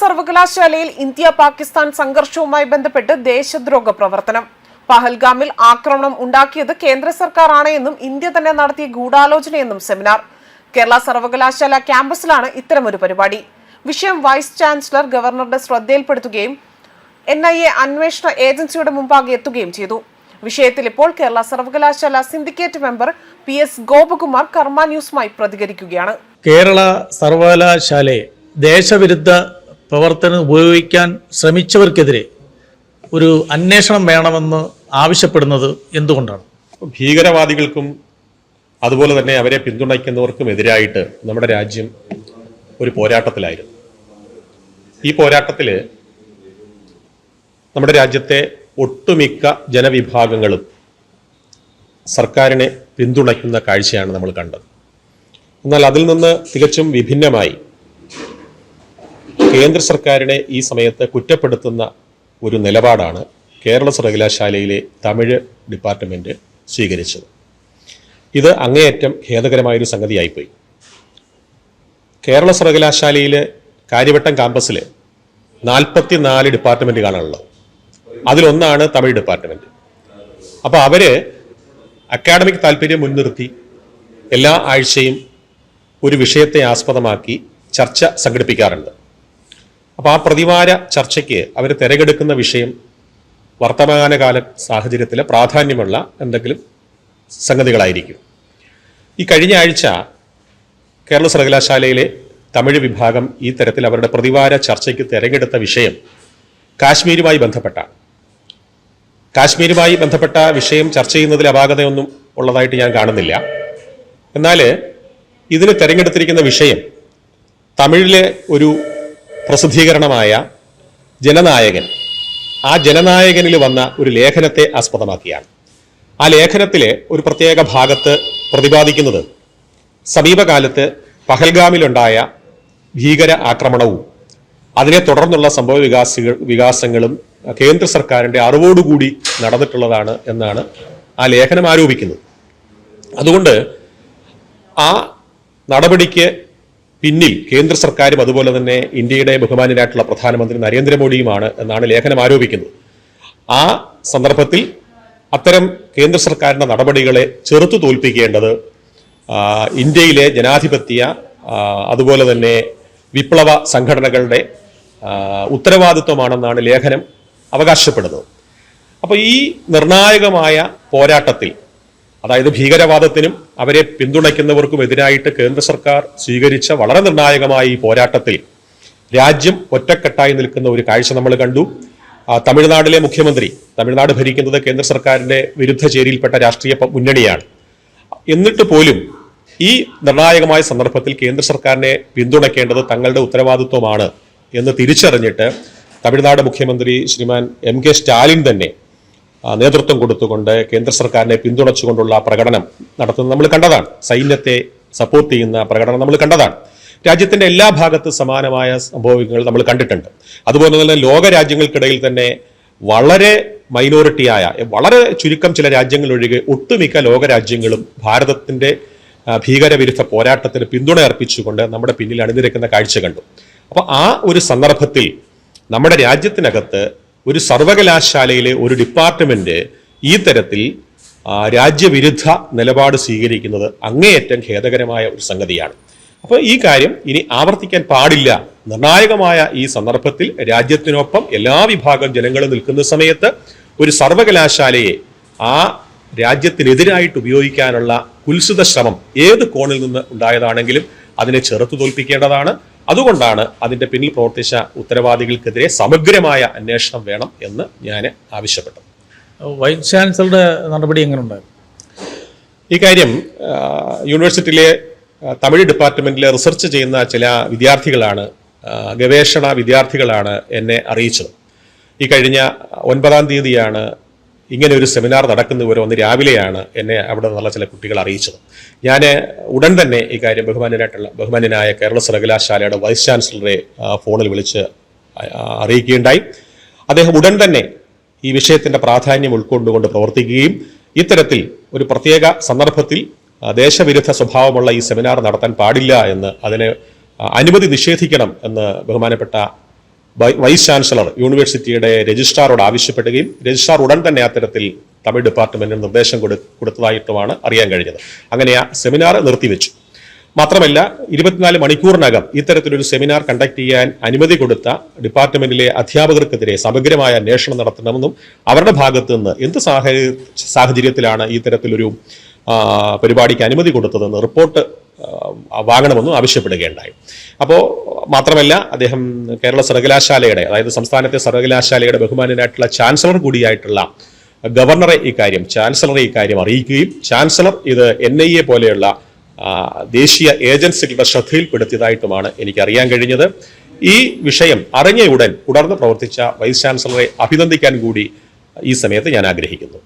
സർവകലാശാലയിൽ ഇന്ത്യ പാകിസ്ഥാൻ സംഘർഷവുമായി ബന്ധപ്പെട്ട് ദേശദ്രോഹ പ്രവർത്തനം. പഹൽഗാമിൽ ആക്രമണം ഉണ്ടാക്കിയത് കേന്ദ്ര സർക്കാരാണ് എന്നും ഇന്ത്യ തന്നെ നടത്തിയ ഗൂഢാലോചനയെന്നും സെമിനാർ. കേരള സർവകലാശാല ക്യാമ്പസിലാണ് ഇത്തരമൊരു പരിപാടി. വിഷയം വൈസ് ചാൻസലർ ഗവർണറുടെ ശ്രദ്ധയിൽപ്പെടുത്തുകയും NIA അന്വേഷണ ഏജൻസിയുടെ മുമ്പാകെ എത്തുകയും ചെയ്തു. വിഷയത്തിൽ ഇപ്പോൾ കേരള സർവകലാശാല സിൻഡിക്കേറ്റ് മെമ്പർ PS ഗോപകുമാർ കർമ്മ ന്യൂസുമായി പ്രതികരിക്കുകയാണ്. കേരള സർവകലാശാലയെ ദേശവിരുദ്ധ പ്രവർത്തനം ഉപയോഗിക്കാൻ ശ്രമിച്ചവർക്കെതിരെ ഒരു അന്വേഷണം വേണമെന്ന് ആവശ്യപ്പെടുന്നത് എന്തുകൊണ്ടാണ്? ഭീകരവാദികൾക്കും അതുപോലെ തന്നെ അവരെ പിന്തുണയ്ക്കുന്നവർക്കും എതിരായിട്ട് നമ്മുടെ രാജ്യം ഒരു പോരാട്ടത്തിലായിരുന്നു. ഈ പോരാട്ടത്തിൽ നമ്മുടെ രാജ്യത്തെ ഒട്ടുമിക്ക ജനവിഭാഗങ്ങളും സർക്കാരിനെ പിന്തുണയ്ക്കുന്ന കാഴ്ചയാണ് നമ്മൾ കണ്ടത്. എന്നാൽ അതിൽ നിന്ന് തികച്ചും വിഭിന്നമായി കേന്ദ്ര സർക്കാരിനെ ഈ സമയത്ത് കുറ്റപ്പെടുത്തുന്ന ഒരു നിലപാടാണ് കേരള സർവകലാശാലയിലെ തമിഴ് ഡിപ്പാർട്ട്മെന്റ് സ്വീകരിച്ചത്. ഇത് അങ്ങേയറ്റം ഖേദകരമായൊരു സംഗതിയായിപ്പോയി. കേരള സർവകലാശാലയിലെ കാര്യവട്ടം ക്യാമ്പസിൽ 44 ഡിപ്പാർട്ട്മെന്റുകളാണുള്ളത്. അതിലൊന്നാണ് തമിഴ് ഡിപ്പാർട്ട്മെന്റ്. അപ്പോൾ അവര് അക്കാഡമിക് താല്പര്യം മുൻനിർത്തി എല്ലാ ആഴ്ചയും ഒരു വിഷയത്തെ ആസ്പദമാക്കി ചർച്ച സംഘടിപ്പിക്കാറുണ്ട്. അപ്പോൾ ആ പ്രതിവാര ചർച്ചയ്ക്ക് അവർ തിരഞ്ഞെടുക്കുന്ന വിഷയം വർത്തമാനകാല സാഹചര്യത്തിലെ പ്രാധാന്യമുള്ള എന്തെങ്കിലും സംഗതികളായിരിക്കും. ഈ കഴിഞ്ഞ ആഴ്ച കേരള സർവകലാശാലയിലെ തമിഴ് വിഭാഗം ഈ തരത്തിൽ അവരുടെ പ്രതിവാര ചർച്ചയ്ക്ക് തിരഞ്ഞെടുത്ത വിഷയം കാശ്മീരുമായി ബന്ധപ്പെട്ടാണ്. കാശ്മീരുമായി ബന്ധപ്പെട്ട വിഷയം ചർച്ച ചെയ്യുന്നതിൽ അപാകതയൊന്നും ഉള്ളതായിട്ട് ഞാൻ കാണുന്നില്ല. എന്നാൽ ഇതിന് തിരഞ്ഞെടുത്തിരിക്കുന്ന വിഷയം തമിഴിലെ ഒരു പ്രസിദ്ധീകരണമായ ജനനായകൻ, ആ ജനനായകനിൽ വന്ന ഒരു ലേഖനത്തെ ആസ്പദമാക്കിയാണ്. ആ ലേഖനത്തിലെ ഒരു പ്രത്യേക ഭാഗത്ത് പ്രതിപാദിക്കുന്നത് സമീപകാലത്ത് പഹൽഗാമിലുണ്ടായ ഭീകര ആക്രമണവും അതിനെ തുടർന്നുള്ള സംഭവ വികാസങ്ങളും കേന്ദ്ര സർക്കാരിൻ്റെ അറിവോടുകൂടി നടന്നിട്ടുള്ളതാണ് എന്നാണ് ആ ലേഖനം ആരോപിക്കുന്നത്. അതുകൊണ്ട് ആ നടപടിക്ക് പിന്നിൽ കേന്ദ്ര സർക്കാരും അതുപോലെ തന്നെ ഇന്ത്യയുടെ ബഹുമാന്യനായിട്ടുള്ള പ്രധാനമന്ത്രി നരേന്ദ്രമോദിയുമാണ് എന്നാണ് ലേഖനം ആരോപിക്കുന്നത്. ആ സന്ദർഭത്തിൽ അത്തരം കേന്ദ്ര സർക്കാരിന്റെ നടപടികളെ ചെറുത്തു തോൽപ്പിക്കേണ്ടത് ഇന്ത്യയിലെ ജനാധിപത്യ അതുപോലെ തന്നെ വിപ്ലവ സംഘടനകളുടെ ഉത്തരവാദിത്വമാണെന്നാണ് ലേഖനം അവകാശപ്പെടുന്നത്. അപ്പോൾ ഈ നിർണായകമായ പോരാട്ടത്തിൽ, അതായത് ഭീകരവാദത്തിനും അവരെ പിന്തുണയ്ക്കുന്നവർക്കും എതിരായിട്ട് കേന്ദ്ര സർക്കാർ സ്വീകരിച്ച വളരെ നിർണായകമായ ഈ പോരാട്ടത്തിൽ രാജ്യം ഒറ്റക്കെട്ടായി നിൽക്കുന്ന ഒരു കാഴ്ച നമ്മൾ കണ്ടു. തമിഴ്നാട്ടിലെ മുഖ്യമന്ത്രി, തമിഴ്നാട് ഭരിക്കുന്നത് കേന്ദ്ര സർക്കാരിന്റെ വിരുദ്ധ ചേരിയിൽപ്പെട്ട രാഷ്ട്രീയ മുന്നണിയാണ്. എന്നിട്ട് പോലും ഈ നിർണായകമായ സന്ദർഭത്തിൽ കേന്ദ്ര സർക്കാരിനെ പിന്തുണയ്ക്കേണ്ടത് തങ്ങളുടെ ഉത്തരവാദിത്വമാണ് എന്ന് തിരിച്ചറിഞ്ഞിട്ട് തമിഴ്നാട് മുഖ്യമന്ത്രി ശ്രീമാൻ MK സ്റ്റാലിൻ തന്നെ നേതൃത്വം കൊടുത്തുകൊണ്ട് കേന്ദ്ര സർക്കാരിനെ പിന്തുണച്ചുകൊണ്ടുള്ള പ്രകടനം നടത്തുന്നത് നമ്മൾ കണ്ടതാണ്. സൈന്യത്തെ സപ്പോർട്ട് ചെയ്യുന്ന പ്രകടനം നമ്മൾ കണ്ടതാണ്. രാജ്യത്തിന്റെ എല്ലാ ഭാഗത്തും സമാനമായ സംഭവങ്ങൾ നമ്മൾ കണ്ടിട്ടുണ്ട്. അതുപോലെ തന്നെ ലോക രാജ്യങ്ങൾക്കിടയിൽ തന്നെ വളരെ മൈനോറിറ്റിയായ വളരെ ചുരുക്കം ചില രാജ്യങ്ങൾ ഒഴികെ ഒട്ടുമിക്ക ലോക രാജ്യങ്ങളും ഭാരതത്തിന്റെ ഭീകരവിരുദ്ധ പോരാട്ടത്തിന് പിന്തുണ അർപ്പിച്ചുകൊണ്ട് നമ്മുടെ പിന്നിൽ അണിനിരക്കുന്ന കാഴ്ച കണ്ടു. അപ്പോൾ ആ ഒരു സന്ദർഭത്തിൽ നമ്മുടെ രാജ്യത്തിനകത്ത് ഒരു സർവകലാശാലയിലെ ഒരു ഡിപ്പാർട്ട്മെന്റ് ഈ തരത്തിൽ രാജ്യവിരുദ്ധ നിലപാട് സ്വീകരിക്കുന്നത് അങ്ങേയറ്റം ഖേദകരമായ ഒരു സംഗതിയാണ്. അപ്പോൾ ഈ കാര്യം ഇനി ആവർത്തിക്കാൻ പാടില്ല. നിർണായകമായ ഈ സന്ദർഭത്തിൽ രാജ്യത്തിനൊപ്പം എല്ലാ വിഭാഗം ജനങ്ങളും നിൽക്കുന്ന സമയത്ത് ഒരു സർവകലാശാലയെ ആ രാജ്യത്തിനെതിരായിട്ട് ഉപയോഗിക്കാനുള്ള കുൽസിത ശ്രമം ഏത് കോണിൽ നിന്ന് ഉണ്ടായതാണെങ്കിലും അതിനെ ചെറുത്തു തോൽപ്പിക്കേണ്ടതാണ്. അതുകൊണ്ടാണ് അതിന്റെ പിന്നിൽ പ്രവർത്തിച്ച ഉത്തരവാദികൾക്കെതിരെ സമഗ്രമായ അന്വേഷണം വേണം എന്ന് ഞാൻ ആവശ്യപ്പെട്ടത്. വൈസ് ചാൻസലറുടെ നടപടി എങ്ങനെ ഉണ്ടായിരുന്നു? ഈ കാര്യം യൂണിവേഴ്സിറ്റിയിലെ തമിഴ് ഡിപ്പാർട്ട്മെന്റിലെ റിസർച്ച് ചെയ്യുന്ന ചില വിദ്യാർത്ഥികളാണ്, ഗവേഷണ വിദ്യാർത്ഥികളാണ് എന്നെ അറിയിച്ചത്. ഈ കഴിഞ്ഞ 9-ാം തീയതിയാണ് ഇങ്ങനെ ഒരു സെമിനാർ നടക്കുന്ന വിവരം ഒന്ന് രാവിലെയാണ് എന്നെ അവിടെ നിന്നുള്ള ചില കുട്ടികൾ അറിയിച്ചത്. ഞാൻ ഉടൻ തന്നെ ഈ കാര്യം ബഹുമാന്യനായ കേരള സർവകലാശാലയുടെ വൈസ് ചാൻസലറെ ഫോണിൽ വിളിച്ച് അറിയിക്കുകയുണ്ടായി. അദ്ദേഹം ഉടൻ തന്നെ ഈ വിഷയത്തിന്റെ പ്രാധാന്യം ഉൾക്കൊണ്ടുകൊണ്ട് പ്രവർത്തിക്കുകയും ഇത്തരത്തിൽ ഒരു പ്രത്യേക സന്ദർഭത്തിൽ ദേശവിരുദ്ധ സ്വഭാവമുള്ള ഈ സെമിനാർ നടത്താൻ പാടില്ല എന്ന്, അതിന് അനുമതി നിഷേധിക്കണം എന്ന് ബഹുമാനപ്പെട്ട വൈസ് ചാൻസലർ യൂണിവേഴ്സിറ്റിയുടെ രജിസ്ട്രാറോട് ആവശ്യപ്പെടുകയും രജിസ്ട്രാർ ഉടൻ തന്നെ അത്തരത്തിൽ തമിഴ് ഡിപ്പാർട്ട്മെന്റിന് നിർദ്ദേശം കൊടുത്തതായിട്ടുമാണ് അറിയാൻ കഴിഞ്ഞത്. അങ്ങനെ ആ സെമിനാർ നിർത്തിവെച്ചു. മാത്രമല്ല 24 മണിക്കൂറിനകം ഇത്തരത്തിലൊരു സെമിനാർ കണ്ടക്ട് ചെയ്യാൻ അനുമതി കൊടുത്ത ഡിപ്പാർട്ട്മെന്റിലെ അധ്യാപകർക്കെതിരെ സമഗ്രമായ അന്വേഷണം നടത്തണമെന്നും അവരുടെ ഭാഗത്തു നിന്ന് എന്ത് സാഹചര്യത്തിലാണ് ഈ തരത്തിലൊരു പരിപാടിക്ക് അനുമതി കൊടുത്തതെന്ന് റിപ്പോർട്ട് വാങ്ങണമെന്നും ആവശ്യപ്പെടുകയുണ്ടായി. അപ്പോൾ മാത്രമല്ല അദ്ദേഹം കേരള സർവകലാശാലയുടെ, അതായത് സംസ്ഥാനത്തെ സർവകലാശാലയുടെ ബഹുമാനനായിട്ടുള്ള ചാൻസലർ കൂടിയായിട്ടുള്ള ചാൻസലറെ ഇക്കാര്യം അറിയിക്കുകയും ചാൻസലർ ഇത് NIA പോലെയുള്ള ദേശീയ ഏജൻസികളുടെ ശ്രദ്ധയിൽപ്പെടുത്തിയതായിട്ടുമാണ് എനിക്ക് അറിയാൻ കഴിഞ്ഞത്. ഈ വിഷയം അറിഞ്ഞ ഉടൻ തുടർന്ന് പ്രവർത്തിച്ച വൈസ് ചാൻസലറെ അഭിനന്ദിക്കാൻ കൂടി ഈ സമയത്ത് ഞാൻ ആഗ്രഹിക്കുന്നു.